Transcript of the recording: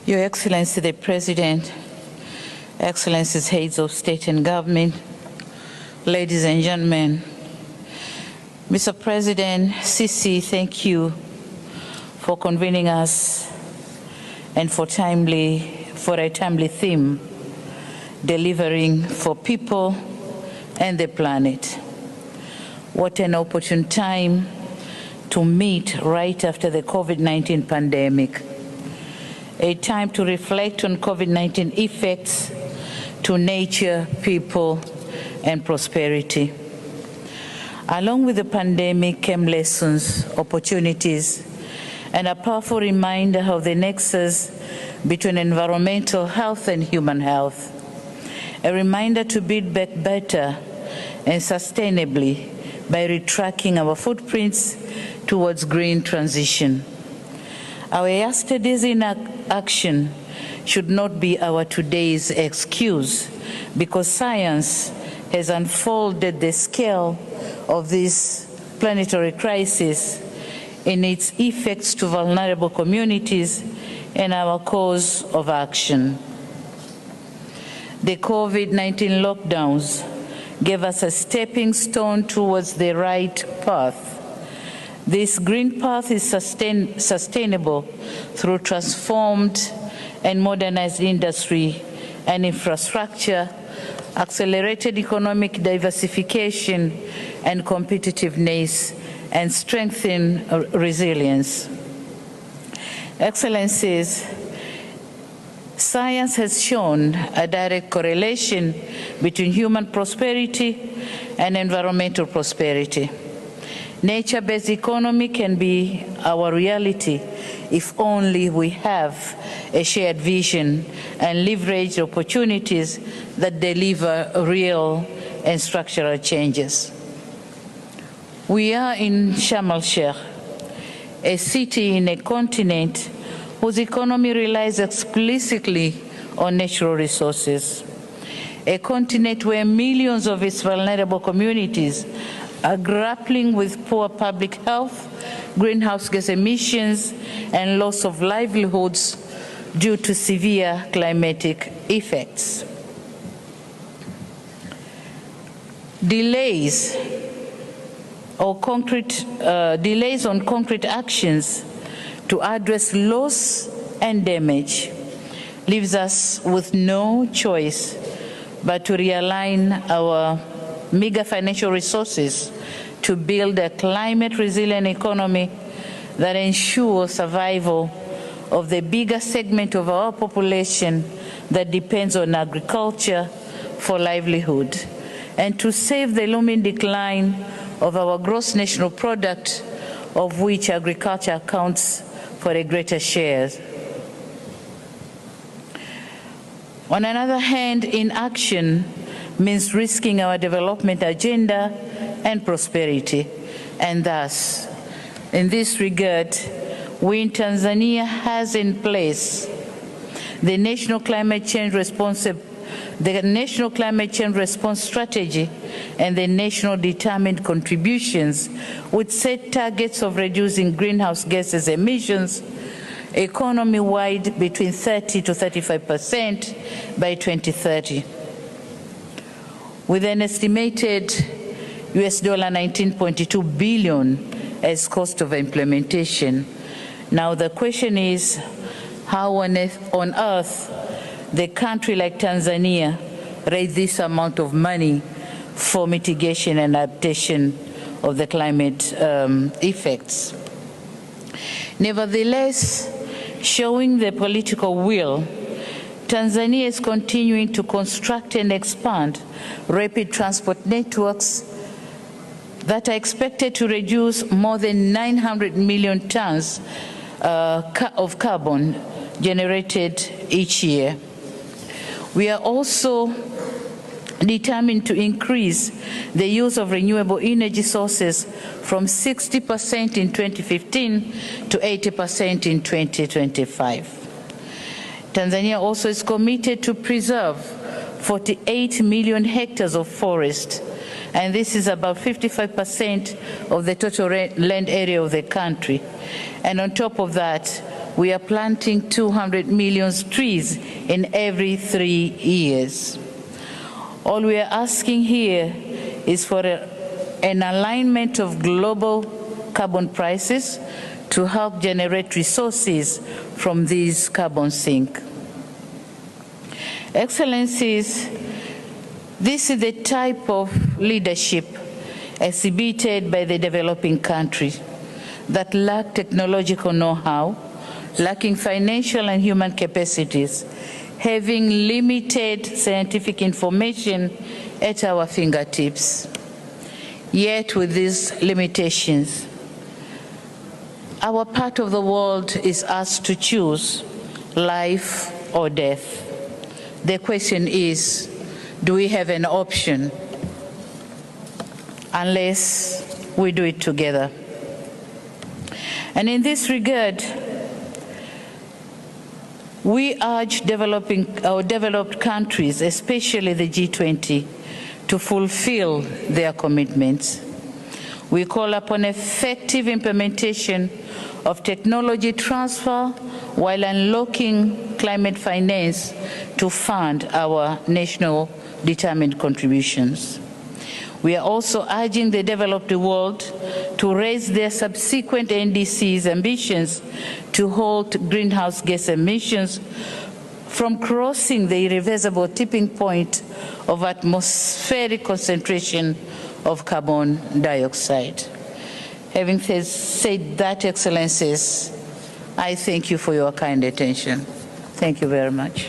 Your Excellency the President, Excellencies, heads of state and government, ladies and gentlemen, Mr. President, Sisi, thank you for convening us and for a timely theme, delivering for people and the planet. What an opportune time to meet right after the COVID-19 pandemic. A time to reflect on COVID-19 effects to nature, people, and prosperity. Along with the pandemic came lessons, opportunities, and a powerful reminder of the nexus between environmental health and human health. A reminder to build back better and sustainably by retracking our footprints towards green transition. Our yesterday's inaction should not be our today's excuse, because science has unfolded the scale of this planetary crisis in its effects to vulnerable communities and our course of action. The COVID-19 lockdowns gave us a stepping stone towards the right path. This green path is sustainable through transformed and modernized industry and infrastructure, accelerated economic diversification and competitiveness, and strengthened resilience. Excellencies, science has shown a direct correlation between human prosperity and environmental prosperity. Nature-based economy can be our reality if only we have a shared vision and leverage opportunities that deliver real and structural changes. We are in Sharm el-Sheikh, a city in a continent whose economy relies explicitly on natural resources, a continent where millions of its vulnerable communities are grappling with poor public health, greenhouse gas emissions, and loss of livelihoods due to severe climatic effects. Delays on concrete actions to address loss and damage leaves us with no choice but to realign our meager financial resources to build a climate-resilient economy that ensures survival of the bigger segment of our population that depends on agriculture for livelihood, and to save the looming decline of our gross national product, of which agriculture accounts for a greater share. On another hand, inaction means risking our development agenda and prosperity. And thus, in this regard, we in Tanzania has in place the National Climate Change Response Strategy and the National Determined Contributions, which set targets of reducing greenhouse gases emissions economy-wide between 30 to 35% by 2030. With an estimated US $19.2 billion as cost of implementation. Now the question is, how on earth the country like Tanzania raise this amount of money for mitigation and adaptation of the climate effects? Nevertheless, showing the political will, Tanzania is continuing to construct and expand rapid transport networks that are expected to reduce more than 900 million tons of carbon generated each year. We are also determined to increase the use of renewable energy sources from 60% in 2015 to 80% in 2025. Tanzania also is committed to preserve 48 million hectares of forest, and this is about 55% of the total land area of the country. And on top of that, we are planting 200 million trees in every 3 years. All we are asking here is for an alignment of global carbon prices to help generate resources from these carbon sinks. Excellencies, this is the type of leadership exhibited by the developing countries that lack technological know-how, lacking financial and human capacities, having limited scientific information at our fingertips. Yet with these limitations, our part of the world is asked to choose life or death. The question is, do we have an option? Unless we do it together. And in this regard, we urge developed countries, especially the G20, to fulfill their commitments. We call upon effective implementation of technology transfer while unlocking climate finance to fund our national determined contributions. We are also urging the developed world to raise their subsequent NDC's ambitions to halt greenhouse gas emissions from crossing the irreversible tipping point of atmospheric concentration of carbon dioxide. Having said that, Excellencies, I thank you for your kind attention. Thank you very much.